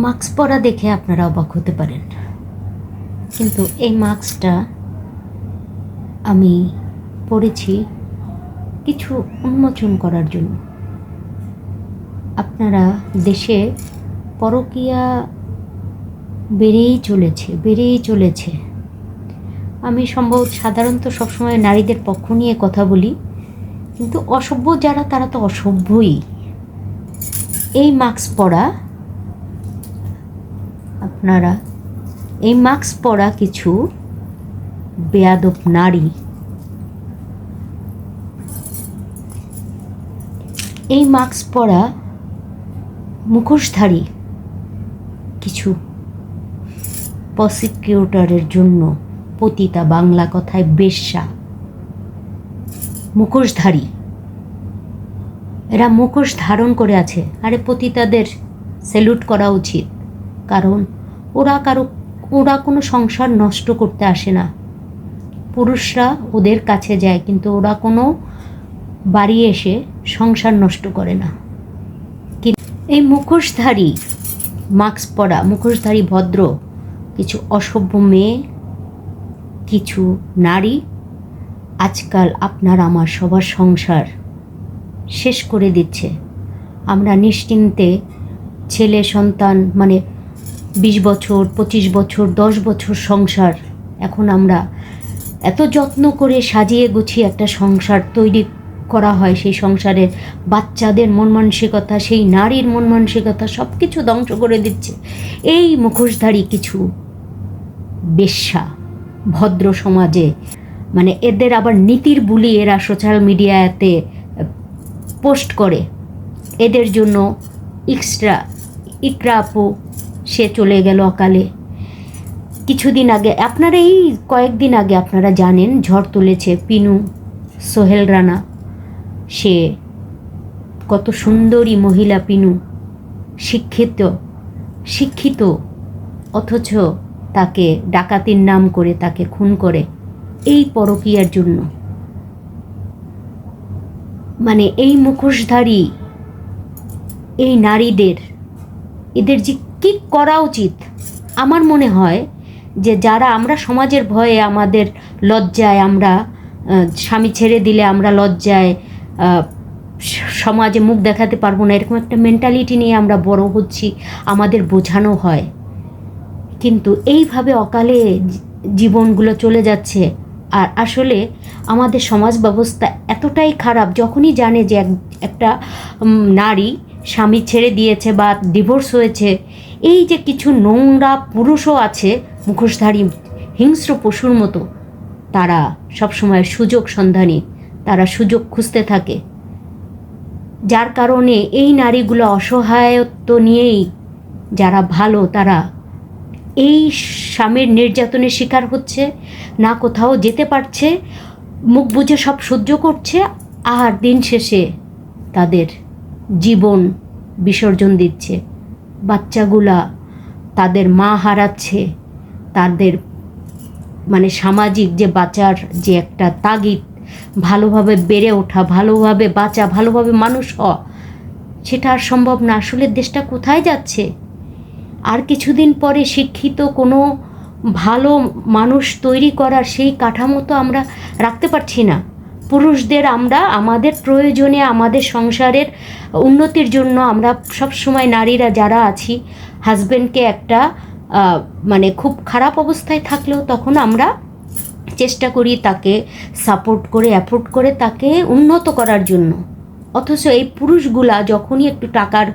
Mask পরা দেখে আপনারা অবাক হতে পারেন, কিন্তু এই মাস্কটা আমি পরেছি কিছু উন্মোচন করার জন্য। আপনারা দেশে পরকীয়া বেড়েই চলেছে। আমি সাধারণত সবসময় নারীদের পক্ষ নিয়ে কথা বলি, কিন্তু অসভ্য যারা তারা তো অসভ্যই। এই মাস্ক পরা কিছু বেয়াদব নারী, এই মাস্ক পরা মুখোশধারী কিছু প্রসিকিউটরের জন্য পতিতা, বাংলা কথায় বেশ্যা, মুখোশধারী, এরা মুখোশ ধারণ করে আছে। আরে পতিতাদের স্যালুট করা উচিত, কারণ ওরা কোনো সংসার নষ্ট করতে আসে না। পুরুষরা ওদের কাছে যায়, কিন্তু ওরা কোনো বাড়ি এসে সংসার নষ্ট করে না। এই মুখোশধারী, মাস্ক পরা মুখোশধারী ভদ্র কিছু অসভ্য মেয়ে, কিছু নারী আজকাল আপনার আমার সবার সংসার শেষ করে দিচ্ছে। আমরা নিশ্চিন্তে ছেলে সন্তান, মানে 20 বছর 25 বছর 10 বছর সংসার, এখন আমরা এত যত্ন করে সাজিয়ে গুছিয়ে একটা সংসার তৈরি করা হয়, সেই সংসারের বাচ্চাদের মন মানসিকতা, সেই নারীর মন মানসিকতা সব কিছু ধ্বংস করে দিচ্ছে এই মুখোশধারী কিছু বেশ্যা ভদ্র সমাজে। মানে এদের আবার নীতির বুলি এরা সোশ্যাল মিডিয়াতে পোস্ট করে। এদের জন্য ইকরা আপু সে চলে গেল অকালে কিছুদিন আগে। আপনারা এই কয়েকদিন আগে আপনারা জানেন ঝড় তুলেছে পিনু সোহেল রানা। সে কত সুন্দরী মহিলা পিনু, শিক্ষিত, অথচ তাকে ডাকাতির নাম করে তাকে খুন করে এই পরকীয়ার জন্য। মানে এই মুখোশধারী এই নারীদের, এদের যে কী করা উচিত, আমার মনে হয় যে যারা আমরা সমাজের ভয়ে, আমাদের লজ্জায়, আমরা স্বামী ছেড়ে দিলে আমরা লজ্জায় সমাজে মুখ দেখাতে পারবো না, এরকম একটা মেন্টালিটি নিয়ে আমরা বড় হচ্ছি, আমাদের বোঝানো হয়। কিন্তু এইভাবে অকালে জীবনগুলো চলে যাচ্ছে। আর আসলে আমাদের সমাজ ব্যবস্থা এতটাই খারাপ, যখনই জানে যে একটা নারী স্বামী ছেড়ে দিয়েছে বা ডিভোর্স হয়েছে, এই যে কিছু নোংরা পুরুষও আছে মুখোশধারী হিংস্র পশুর মতো, তারা সবসময় সুযোগ সন্ধানী, তারা সুযোগ খুঁজতে থাকে। যার কারণে এই নারীগুলো অসহায়ত্ব নিয়েই, যারা ভালো তারা এই স্বামীর নির্যাতনের শিকার হচ্ছে, না কোথাও যেতে পারছে, মুখ বুজে সব সহ্য করছে, আর দিন শেষে তাদের জীবন বিসর্জন দিচ্ছে। বাচ্চাগুলা তাদের মা হারাচ্ছে, তাদের মানে সামাজিক যে বাঁচার যে একটা তাগিদ, ভালোভাবে বেড়ে ওঠা, ভালোভাবে বাঁচা, ভালোভাবে মানুষ হওয়া, সেটা আর সম্ভব না। আসলে দেশটা কোথায় যাচ্ছে? আর কিছুদিন পরে শিক্ষিত কোনো ভালো মানুষ তৈরি করার সেই কাঠামো তো আমরা রাখতে পারছি না। পুরুষদের আমরা আমাদের প্রয়োজনে, আমাদের সংসারের উন্নতির জন্য আমরা সবসময় নারীরা যারা আছি, হাজব্যান্ডকে একটা মানে খুব খারাপ অবস্থায় থাকলেও তখন আমরা চেষ্টা করি তাকে সাপোর্ট করে, অ্যাপোর্ট করে তাকে উন্নত করার জন্য। অথচ এই পুরুষগুলা যখনই একটু টাকার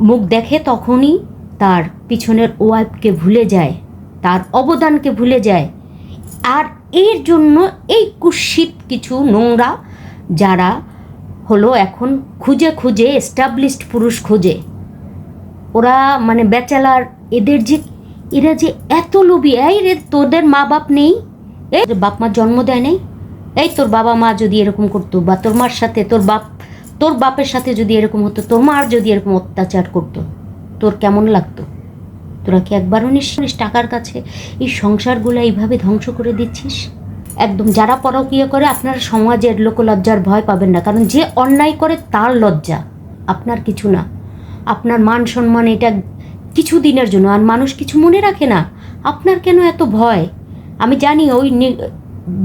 মুখ দেখে, তখনই তার পিছনের ওয়াইফকে ভুলে যায়, তার অবদানকে ভুলে যায়। আর এর জন্য এই কুৎসিত কিছু নোংরা যারা হলো এখন খুঁজে এস্টাবলিশড পুরুষ খোঁজে, ওরা মানে ব্যাচেলার, এরা যে এত লোভী। এই রে, তোদের মা বাপ নেই? এই বাপ মা জন্ম দেয় নেই? এই তোর বাবা মা যদি এরকম করতো, বা তোর মার সাথে তোর বাপের সাথে যদি এরকম হতো, তোর মার যদি এরকম অত্যাচার করতো, তোর কেমন লাগতো? তোরা কি একবারও নিশ্চিস টাকার কাছে এই সংসারগুলো এইভাবে ধ্বংস করে দিচ্ছিস? একদম যারা পরকীয়া করে, আপনার সমাজের লোকলজ্জার ভয় পাবেন না, কারণ যে অন্যায় করে তার লজ্জা, আপনার কিছু না। আপনার মান সম্মান এটা কিছু দিনের জন্য, আর মানুষ কিছু মনে রাখে না। আপনার কেন এত ভয়? আমি জানি ওই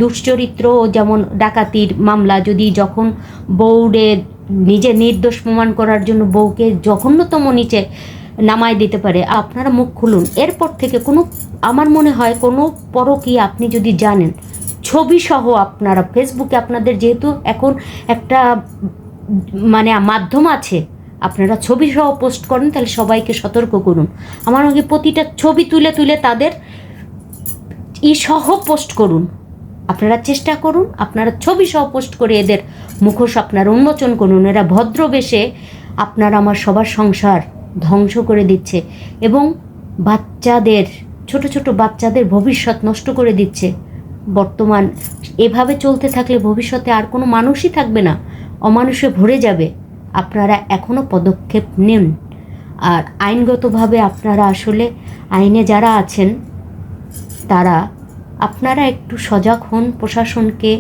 দুশ্চরিত্র, যেমন ডাকাতির মামলা, যদি যখন বউরে নিজে নির্দোষ প্রমাণ করার জন্য বউকে জঘন্যতম নিচে নামায় দিতে পারে, আপনারা মুখ খুলুন। এরপর থেকে কোনো, আমার মনে হয় কোনো পরকীয়া আপনি যদি জানেন, ছবি সহ আপনারা ফেসবুকে, আপনাদের যেহেতু এখন একটা মানে মাধ্যম আছে, আপনারা ছবি সহ পোস্ট করেন, তাহলে সবাইকে সতর্ক করুন। আমার আগে প্রতিটা ছবি তুলে তুলে তাদের সহ পোস্ট করুন। আপনারা চেষ্টা করুন, আপনারা ছবি সহ পোস্ট করে এদের মুখোশ আপনারা উন্মোচন করুন। এরা ভদ্রবেশে আপনার আমার সবার সংসার ধ্বংস করে দিচ্ছে এবং বাচ্চাদের, ছোট ছোট বাচ্চাদের ভবিষ্যৎ নষ্ট করে দিচ্ছে। বর্তমান এভাবে চলতে থাকলে ভবিষ্যতে আর কোনো মানুষই থাকবে না, অমানুষে ভরে যাবে। আপনারা এখনও পদক্ষেপ নিন। আর আইনগতভাবে আপনারা আসলে আইনে যারা আছেন তারা, আপনারা একটু সজাগ হন। প্রশাসনকে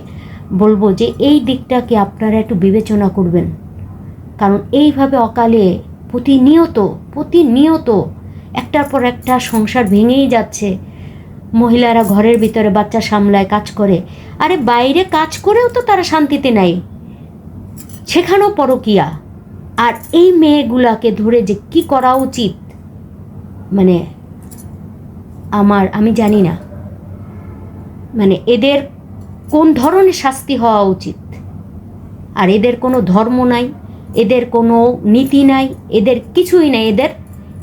বলবো যে এই দিকটাকে আপনারা একটু বিবেচনা করবেন, কারণ এইভাবে অকালে প্রতিনিয়ত একটার পর একটা সংসার ভেঙেই যাচ্ছে। মহিলারা ঘরের ভিতরে বাচ্চা সামলায়, কাজ করে, আরে বাইরে কাজ করেও তো তারা শান্তিতে নাই, সেখানেও পরকীয়া। আর এই মেয়েগুলাকে ধরে যে কি করা উচিত, মানে আমি জানি না, মানে এদের কোন ধরনের শাস্তি হওয়া উচিত। আর এদের কোনো ধর্ম নাই, এদের কোনো নীতি নাই, এদের কিছুই নাই।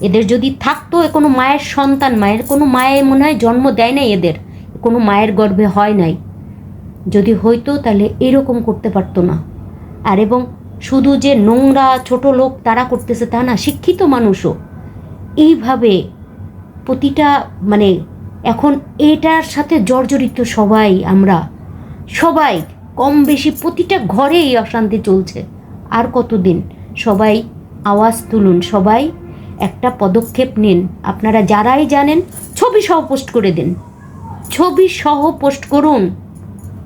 এদের যদি থাকতো, কোনো মায়ের সন্তান, কোনো মায়ের মনে হয় জন্ম দেয় নাই, এদের কোনো মায়ের গর্ভে হয় নাই। যদি হইতো তাহলে এরকম করতে পারতো না। আর এবং শুধু যে নোংরা ছোট লোক তারা করতেছে তা না, শিক্ষিত মানুষও এইভাবে প্রতিটা, মানে এখন এটার সাথে জর্জরিত সবাই, আমরা সবাই কম বেশি প্রতিটা ঘরে এই অশান্তি চলছে। আর কতদিন? সবাই আওয়াজ তুলুন, সবাই একটা পদক্ষেপ নিন। আপনারা যারাই জানেন ছবি সহ পোস্ট করে দিন, ছবি সহ পোস্ট করুন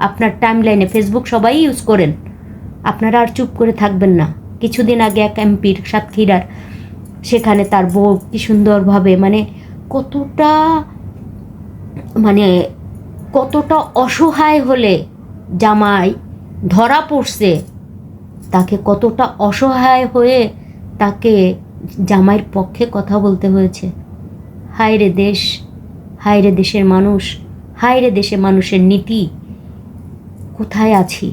আপনার টাইমলাইনে। ফেসবুক সবাই ইউজ করেন, আপনারা আর চুপ করে থাকবেন না। কিছুদিন আগে এক এমপির, সাতক্ষীরার, সেখানে তার বউ কি সুন্দরভাবে, কতটা অসহায় হলে জামাই ধরা পড়ছে, তাকে কতটা অসহায় হয়ে তাকে জামাইয়ের পক্ষে কথা বলতে হয়েছে। হায় রে দেশ, হায় রে দেশের মানুষ, হায় রে দেশে মানুষের নীতি, কোথায় আছি?